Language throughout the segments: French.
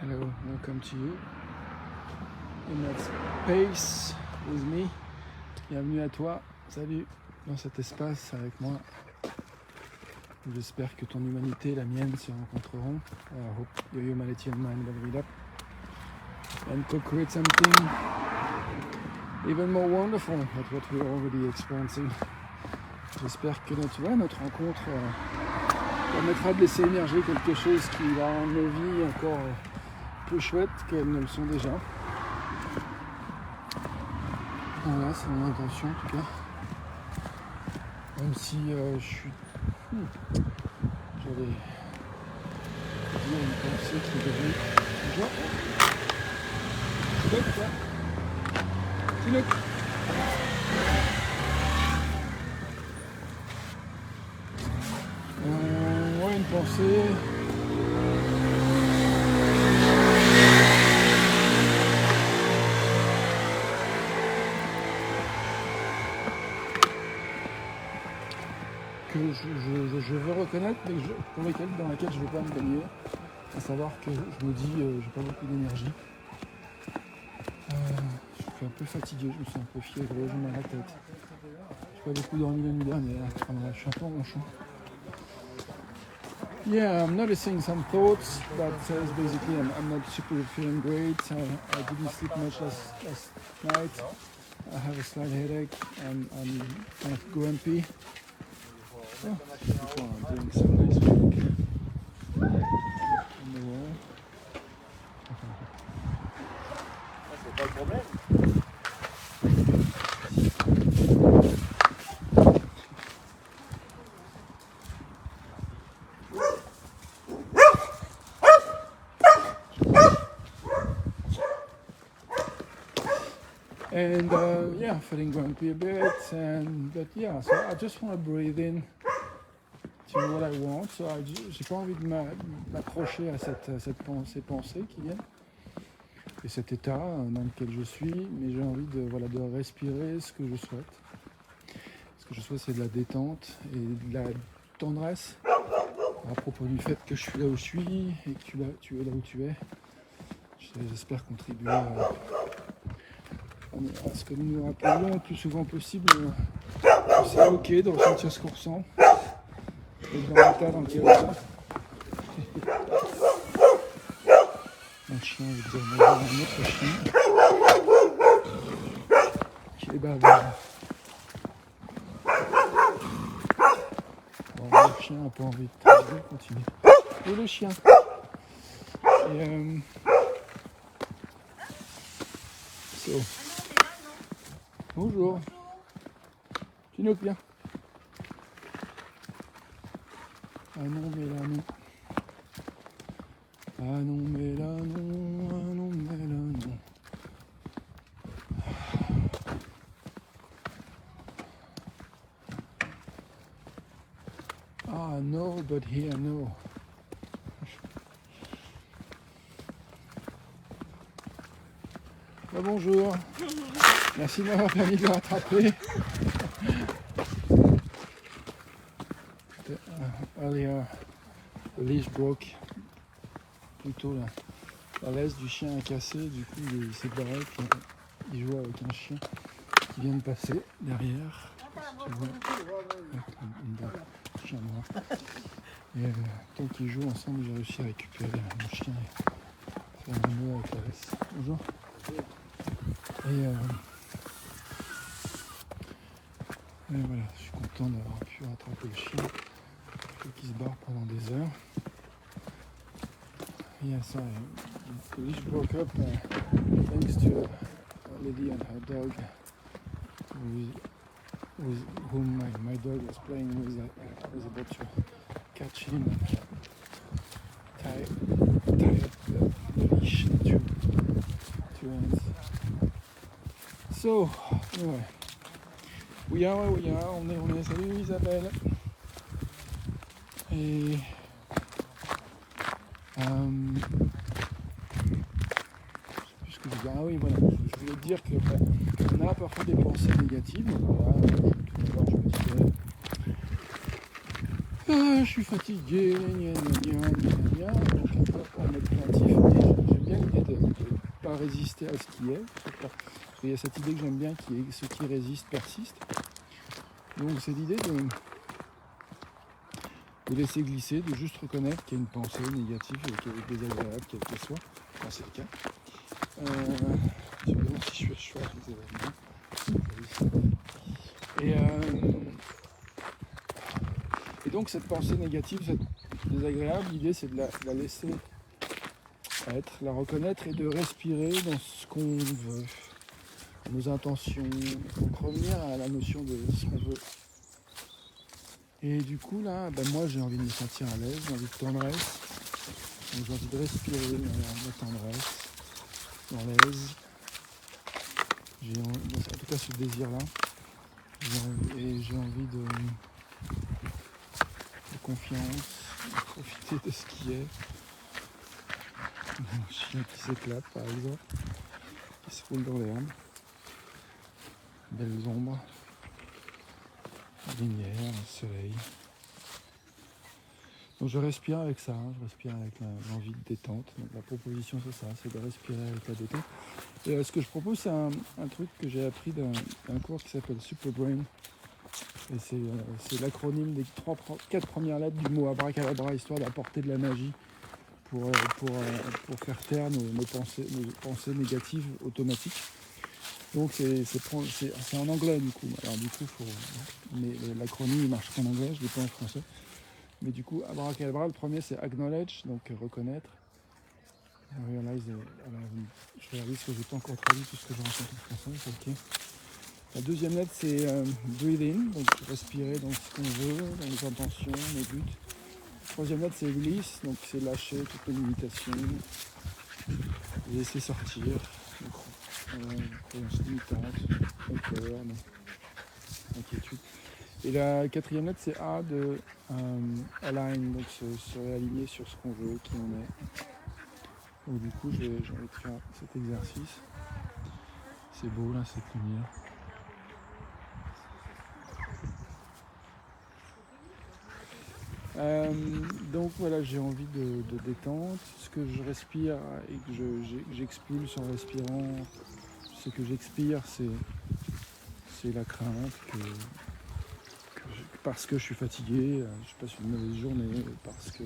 Hello, welcome to you in that space with me. Bienvenue à toi, salut, dans cet espace avec moi. J'espère que ton humanité et la mienne se rencontreront. I hope your humanity and mine will meet up and co-create something even more wonderful than what we're already experiencing. J'espère que notre rencontre permettra de laisser émerger quelque chose qui va rendre nos vies encore plus chouettes qu'elles ne le sont déjà. Voilà, c'est mon intention en tout cas. Même si je suis... J'allais dire une pensée qui devait... Bonjour. Chinook, toi. Chinook. Ouais, une pensée... que je veux reconnaître, mais dans laquelle je ne veux pas me baigner. À savoir que je me dis, j'ai pas beaucoup d'énergie. Je suis un peu fatigué, je me sens un peu fiévreux, j'ai mal à la tête. J'ai pas beaucoup dormi la nuit dernière. Je suis un peu ronchon. Yeah, I'm noticing some thoughts that says basically I'm not super feeling great. I didn't sleep much last night. I have a slight headache. I'm kind of grumpy. Oh, people are doing some nice work on the wall. C'est pas le problème. And yeah, feeling grumpy a bit, but yeah, so I just want to breathe in to what I want. So j'ai pas envie de m'accrocher à ces pensées qui viennent et cet état dans lequel je suis, mais j'ai envie de respirer ce que je souhaite. Ce que je souhaite, c'est de la détente et de la tendresse à propos du fait que je suis là où je suis et que tu es là où tu es. J'espère contribuer à ce que nous nous rappelions le plus souvent possible que c'est ok de ressentir ce qu'on ressent et dans l'état dans lequel on ressent. Un chien, je veux dire, on a un autre chien qui est bavard. Bon, le chien n'a pas envie de continuer. Et le chien. Et so. Bonjour. Chinook, viens. Ah non, mais là non. Ah non, mais là non. Ah non, mais là non. Ah no, but here no. Ah, bonjour. Merci de m'avoir permis de le rattraper. Earlier, the leash broke. Plutôt la laisse du chien a cassé, du coup il s'est barré, puis il joue avec un chien qui vient de passer derrière. Tu vois, un chien noir. Et tant qu'ils jouent ensemble, j'ai réussi à récupérer mon chien et faire un nœud avec la laisse. Bonjour. Et voilà, je suis content d'avoir pu rattraper le chien qui se barre pendant des heures. Yeah, sorry, the leash broke up thanks to a lady and her dog with whom my dog was playing with. I was able to catch him and tie up the leash to ends. So, anyway, we are where we are, on est, salut Isabelle. Et je sais plus ce que je veux dire. Ah oui, voilà, je voulais te dire qu'on a parfois des pensées négatives. Voilà, tout d'abord je me disais, je suis fatigué, donc un peu pour mettre plaintif, mais à résister à ce qui est. Parce qu'il y a cette idée que j'aime bien, qui est ce qui résiste persiste. Donc c'est l'idée de laisser glisser, de juste reconnaître qu'il y a une pensée négative et qu'elle est désagréable, quelle qu'elle soit, quand c'est le cas. Je me demande si je suis à cheval, et donc cette pensée négative, cette désagréable, l'idée c'est de la laisser être, la reconnaître et de respirer dans ce qu'on veut, nos intentions, donc revenir à la notion de ce qu'on veut. Et du coup là, moi j'ai envie de me sentir à l'aise, j'ai envie de tendresse, donc j'ai envie de respirer dans la tendresse, dans l'aise. En tout cas ce désir-là, j'ai envie de confiance, de profiter de ce qui est. Un chien qui s'éclate par exemple, qui se roule dans l'herbe, belles ombres, lumière, soleil. Donc je respire avec ça, je respire avec l'envie de détente. Donc la proposition c'est ça, c'est de respirer avec la détente. Et ce que je propose c'est un truc que j'ai appris d'un cours qui s'appelle Super Brain. Et c'est l'acronyme des 4 premières lettres du mot abracadabra, histoire d'apporter de la magie pour faire taire nos pensées négatives automatiques. Donc c'est en anglais du coup. Alors du coup, mais l'acronyme il marche qu'en anglais, je ne l'ai pas en français. Mais du coup, abracadabra, le premier c'est acknowledge, donc reconnaître. Realize, je réalise que je n'ai pas encore traduit tout ce que j'ai rencontré en français, c'est ok. La deuxième lettre c'est breathe in, donc respirer dans ce qu'on veut, dans les intentions, les buts. La troisième lettre c'est release, donc c'est lâcher toutes les limitations, laisser sortir les croyances limitantes, nos peurs, nos inquiétudes. Et la quatrième lettre c'est A de align, donc se réaligner sur ce qu'on veut, qui on est. Donc du coup j'ai envie de faire cet exercice. C'est beau là, cette lumière. Donc voilà, j'ai envie de détente. Ce que je respire et que j'expulse en respirant, ce que j'expire, c'est la crainte parce que je suis fatigué, je passe une mauvaise journée, parce que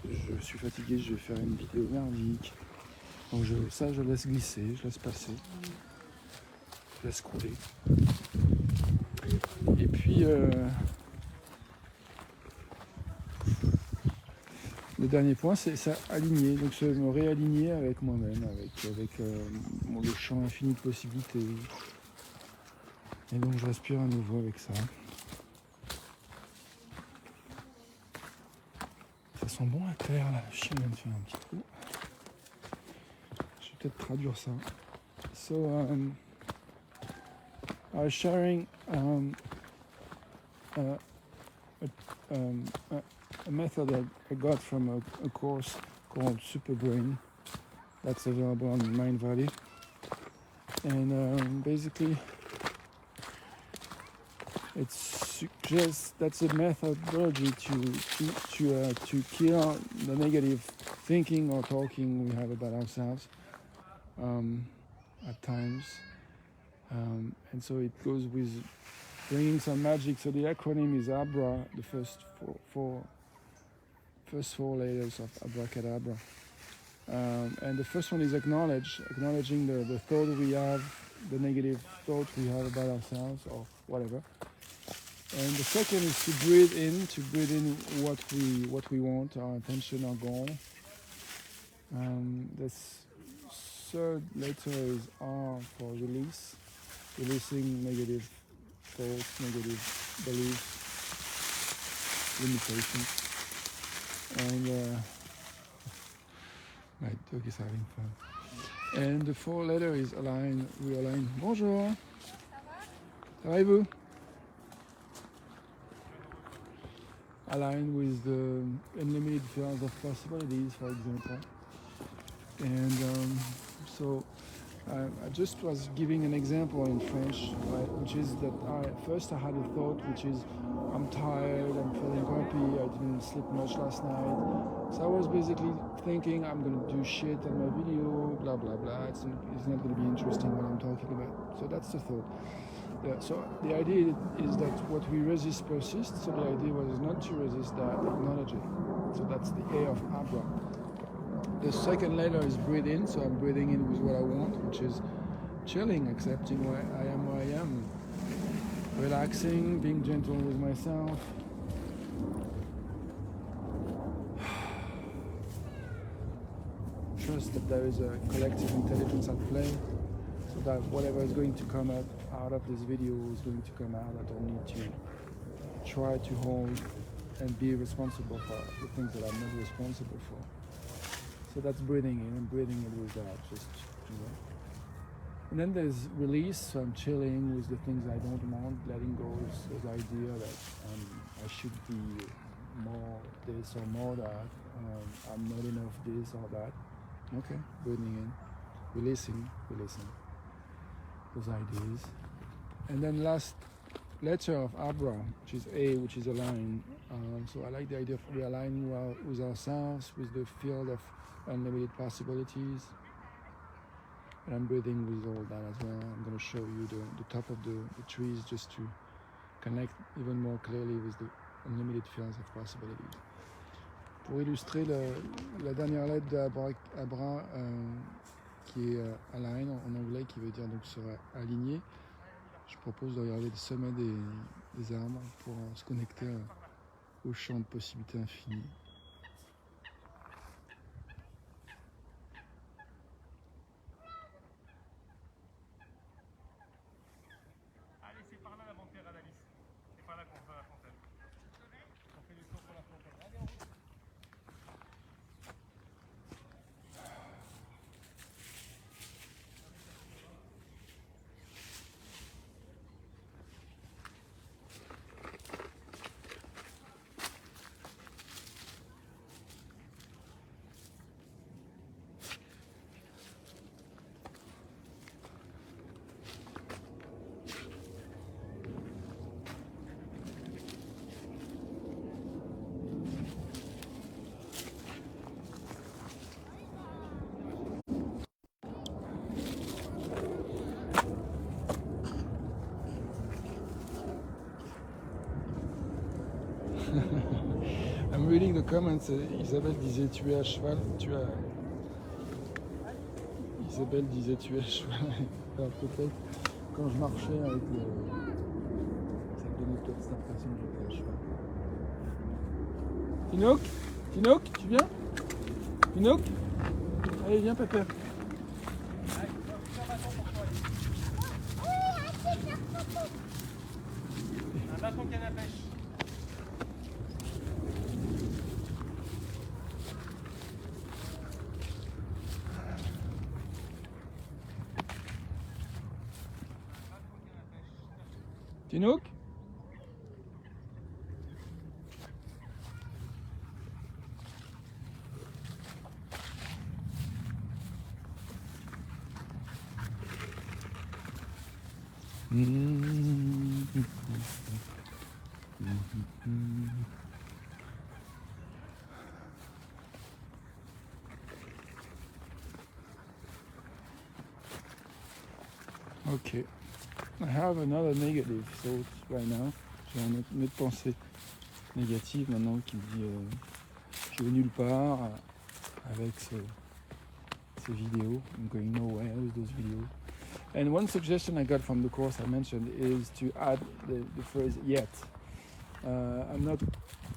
je suis fatigué, je vais faire une vidéo merdique. Donc ça, je laisse glisser, je laisse passer, je laisse couler. Et puis le dernier point, c'est ça, aligner, donc me réaligner avec moi-même, avec le champ infini de possibilités. Et donc je respire à nouveau avec ça. Ça sent bon à terre là, le chien vient de faire un petit coup. Je vais peut-être traduire ça. So, I was sharing a method that I got from a course called Super Brain that's available on Mindvalley, and basically it suggests that's a methodology to kill the negative thinking or talking we have about ourselves at times, and so it goes with bringing some magic. So the acronym is ABRA, the first four letters of abracadabra. And the first one is acknowledging the thought we have, the negative thought we have about ourselves or whatever. And the second is to breathe in what we want, our intention, our goal. The third letter is R for release, releasing negative thoughts, negative beliefs, limitations. And my dog is having fun. And the fourth letter is align. We align. Bonjour. Ça va et vous? Align with the unlimited field of possibilities, for example. And so I just was giving an example in French, right, which is that I had a thought, which is I'm tired, I'm feeling grumpy, I didn't sleep much last night. So I was basically thinking I'm gonna do shit on my video, blah blah blah. It's not gonna be interesting what I'm talking about. So that's the thought. Yeah, so the idea is that what we resist persists. So the idea was not to resist that, acknowledge it. So that's the A of Abra. The second letter is breathe in, so I'm breathing in with what I want, which is chilling, accepting where I am, relaxing, being gentle with myself. Trust that there is a collective intelligence at play, so that whatever is going to come out of this video is going to come out. I don't need to try to hold and be responsible for the things that I'm not responsible for. So that's breathing in and breathing it with that, just, you know. And then there's release, so I'm chilling with the things I don't want, letting go of this idea that I should be more this or more that, I'm not enough this or that. Okay, breathing in, releasing those ideas. And then last letter of Abra, which is A, which is align. So I like the idea of realigning with ourselves, with the field of unlimited possibilities. And I'm breathing with all that as well. I'm going to show you the top of the trees just to connect even more clearly with the unlimited fields of possibilities. Pour illustrer la dernière lettre d'Abra, qui est align en anglais, qui veut dire donc sera aligné, je propose de regarder le sommet des arbres pour se connecter au champ de possibilités infinies. Allez, c'est par là la montée à Alice. C'est par là qu'on va à la fontaine. On fait le tour pour la fontaine. Allez, en route. I'm reading the comments. Isabelle disait tu es à cheval. Isabelle disait tu es à cheval. Alors peut-être quand je marchais avec le. Ça me donnait peut-être cette impression que j'étais à cheval. Tinouk, tu viens? Tinouk? Allez, viens, papa. Un bâton canne à pêche. Tinouk? Okay, I have another negative thought right now. J'ai une autre pensée négative maintenant qui me dit je vais nulle part avec ces vidéos. I'm going nowhere with those videos. And one suggestion I got from the course I mentioned is to add the phrase yet. I'm not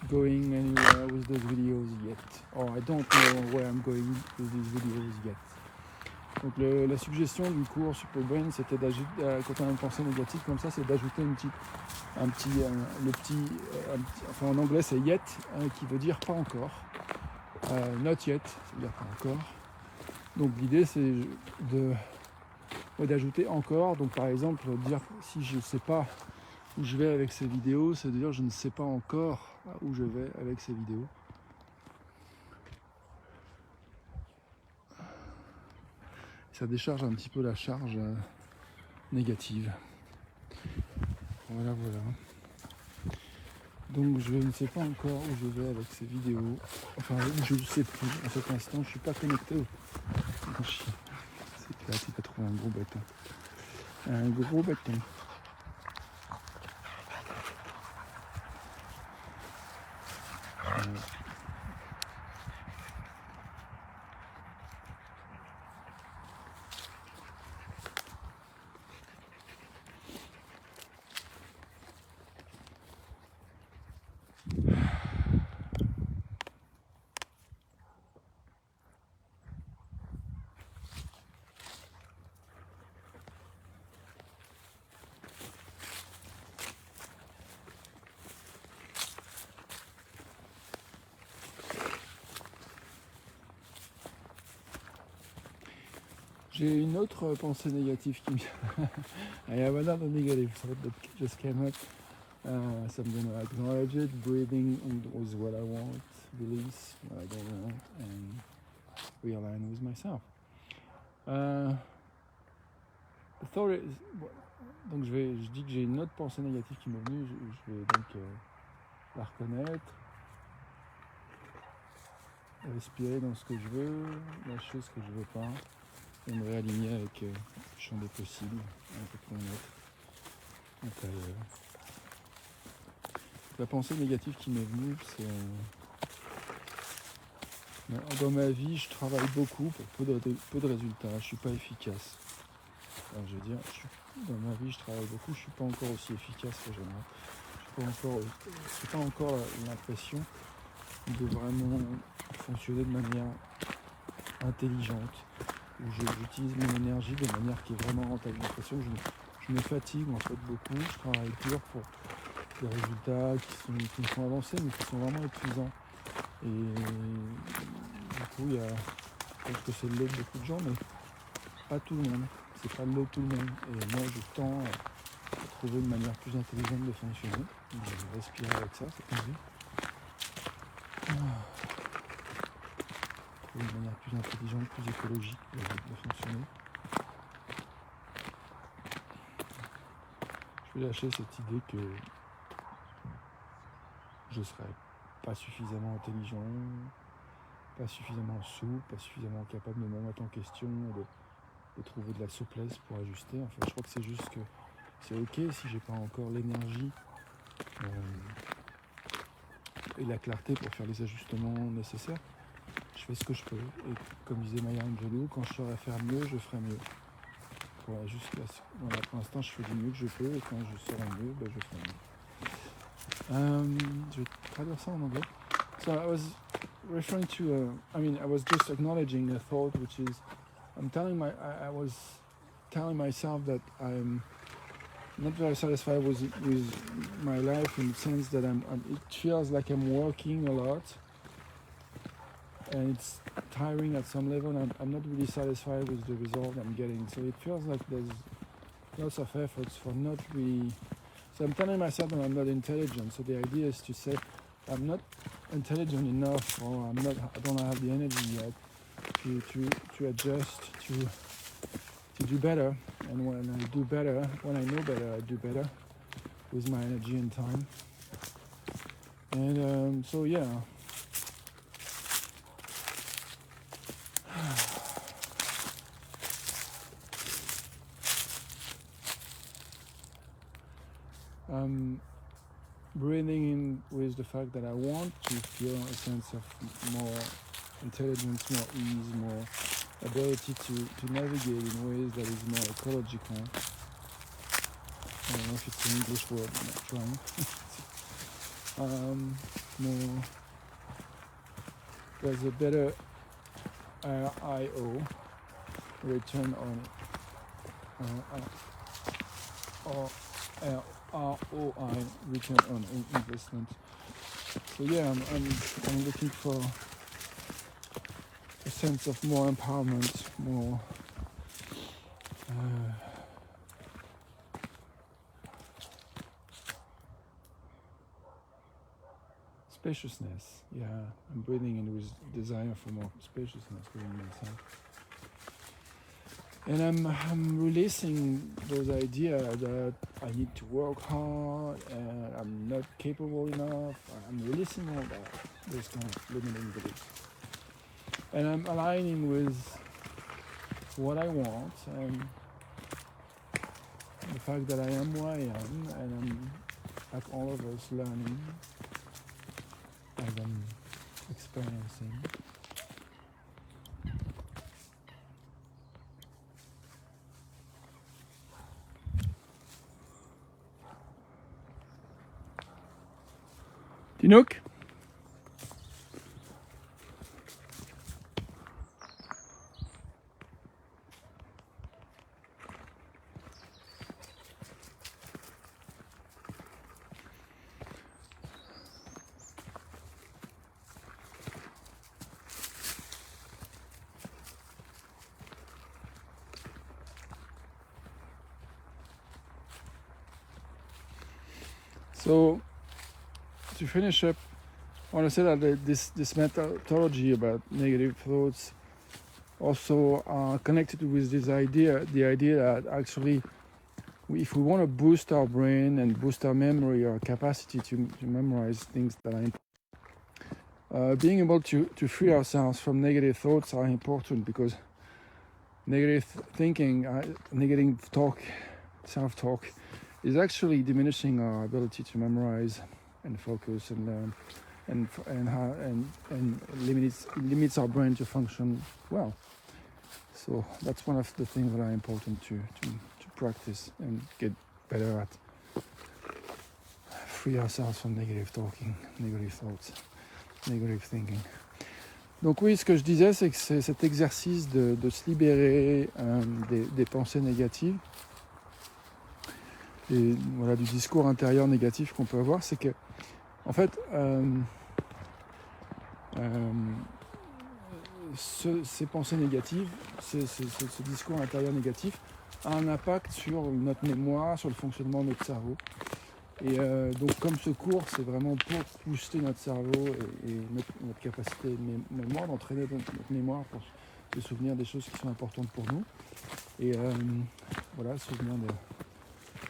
going anywhere with those videos yet, or I don't know where I'm going with these videos yet. Donc la suggestion du cours Super Brain, c'était d'ajouter, quand on a une pensée négative comme ça, c'est d'ajouter enfin en anglais c'est yet, qui veut dire pas encore. Not yet, ça veut dire pas encore. Donc l'idée c'est d'ajouter encore. Donc par exemple, dire si je ne sais pas où je vais avec ces vidéos, c'est de dire je ne sais pas encore où je vais avec ces vidéos. ça décharge un petit peu la charge négative. Voilà. Donc je ne sais pas encore où je vais avec ces vidéos. Enfin, je ne sais plus. À cet instant, je suis pas connecté au chien. C'est clair, il a trouvé un gros bâton. Un gros bâton. J'ai une autre pensée négative qui me vient. I have another negative thought that just came up. So I'm going to acknowledge it. Breathing was what I want. Release what I don't want. And realign with myself. The thought is, donc je dis que j'ai une autre pensée négative qui m'est venue. Je vais donc la reconnaître. Respirer dans ce que je veux. Lâcher ce que je veux pas. Et me réaligner avec le champ des possibles, avec mon être intérieur. La pensée négative qui m'est venue, c'est dans ma vie, je travaille beaucoup pour peu de résultats, je ne suis pas efficace. Alors, je veux dire, dans ma vie, je travaille beaucoup, je ne suis pas encore aussi efficace que j'aimerais. Je n'ai pas encore l'impression de vraiment fonctionner de manière intelligente, où j'utilise mon énergie de manière qui est vraiment rentable. J'ai l'impression que je me fatigue en fait beaucoup, je travaille dur pour des résultats qui me font avancer mais qui sont vraiment épuisants. Et du coup, je pense que c'est le lot de beaucoup de gens, mais pas tout le monde. C'est pas le lot de tout le monde. Et moi, je tends à trouver une manière plus intelligente de fonctionner. Donc, je vais respirer avec ça, c'est envie. Trouver une manière plus intelligente, plus écologique de fonctionner. Je vais lâcher cette idée que je serais pas suffisamment intelligent, pas suffisamment souple, pas suffisamment capable de me remettre en question, de trouver de la souplesse pour ajuster. Enfin, je crois que c'est juste que c'est ok si j'ai pas encore l'énergie et la clarté pour faire les ajustements nécessaires. Je fais ce que je peux. Et comme disait Maya Angelou, quand je saurais faire mieux, je ferai mieux. Voilà, voilà, pour l'instant, je fais du mieux que je peux et quand je saurai mieux, ben, je ferai mieux. Je vais traduire ça en anglais. So I was referring to, I was just acknowledging a thought, which is, I was telling myself that I'm not very satisfied with my life in the sense that it feels like I'm working a lot and it's tiring at some level, and I'm not really satisfied with the result I'm getting. So it feels like there's lots of efforts for not really. So I'm telling myself that I'm not intelligent. So the idea is to say I'm not intelligent enough, or I don't have the energy yet to adjust, to do better. And when I do better, when I know better, I do better with my energy and time. And so yeah. Breathing in with the fact that I want to feel a sense of more intelligence, more ease, more ability to navigate in ways that is more ecological. I don't know if it's an English word, I'm not trying. More, there's a better RIO, return on ROI, return on investment. So yeah, I'm looking for a sense of more empowerment, more spaciousness. Yeah, I'm breathing in with desire for more spaciousness within myself. And I'm releasing those ideas that I need to work hard and I'm not capable enough. I'm releasing all that, those kind of limiting beliefs. And I'm aligning with what I want and the fact that I am who I am, and I'm, like all of us, learning as I'm experiencing. Tinook? So, to finish up, I want to say that this methodology about negative thoughts also are connected with this idea, the idea that actually if we want to boost our brain and boost our memory, our capacity to memorize things that are important, being able to free ourselves from negative thoughts are important, because negative thinking, negative talk, self-talk is actually diminishing our ability to memorize and focus and limits our brain to function well. So that's one of the things that are important to practice and get better at. Free ourselves from negative talking, negative thoughts, negative thinking. Donc oui, ce que je disais, c'est que c'est cet exercice de se libérer des pensées négatives et voilà, du discours intérieur négatif qu'on peut avoir. C'est que, en fait, ces pensées négatives, ce discours intérieur négatif a un impact sur notre mémoire, sur le fonctionnement de notre cerveau. Et donc comme ce cours, c'est vraiment pour booster notre cerveau et notre capacité de mémoire, d'entraîner notre mémoire pour se souvenir des choses qui sont importantes pour nous. Et voilà, se souvenir des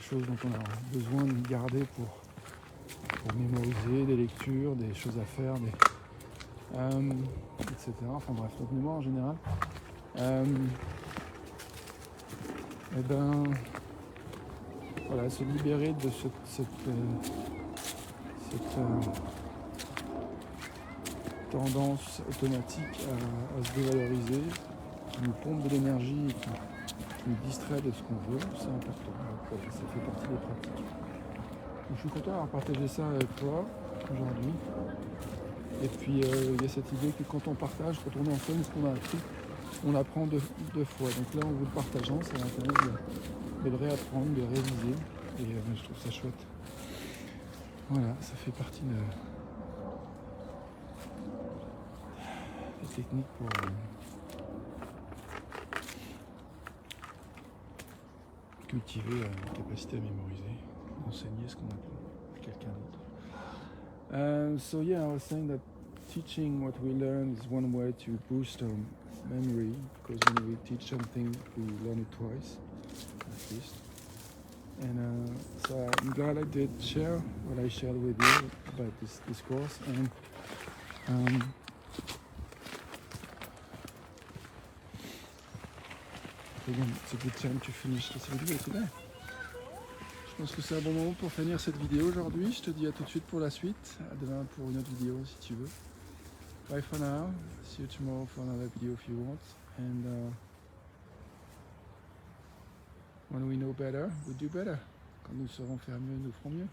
choses dont on a besoin de garder pour mémoriser, des lectures, des choses à faire, etc. Enfin bref, notre mémoire en général. Et ben voilà, se libérer de cette tendance automatique à se dévaloriser, qui nous pompe de l'énergie et qui nous distrait de ce qu'on veut, c'est important. Donc, voilà, ça fait partie des pratiques. Donc, je suis content d'avoir partagé ça avec toi aujourd'hui. Et puis il y a cette idée que quand on partage, quand on enseigne ce qu'on a appris, on apprend deux fois. Donc là, en vous le partageant, ça va permettre de le réapprendre, de réviser. Et je trouve ça chouette. Voilà, ça fait partie des techniques pour cultiver la capacité à mémoriser, enseigner ce qu'on apprend à quelqu'un d'autre. So yeah, I was saying that teaching what we learn is one way to boost our memory, because when we teach something, we learn it twice, at least. And so I'm glad I did share what I shared with you about this course. And again, it's a good time to finish this video today. Je pense que c'est un bon moment pour finir cette vidéo aujourd'hui. Je te dis à tout de suite pour la suite. À demain pour une autre vidéo si tu veux. Bye for now. See you tomorrow for another video if you want. And when we know better, we do better. Quand nous saurons faire mieux, nous ferons mieux.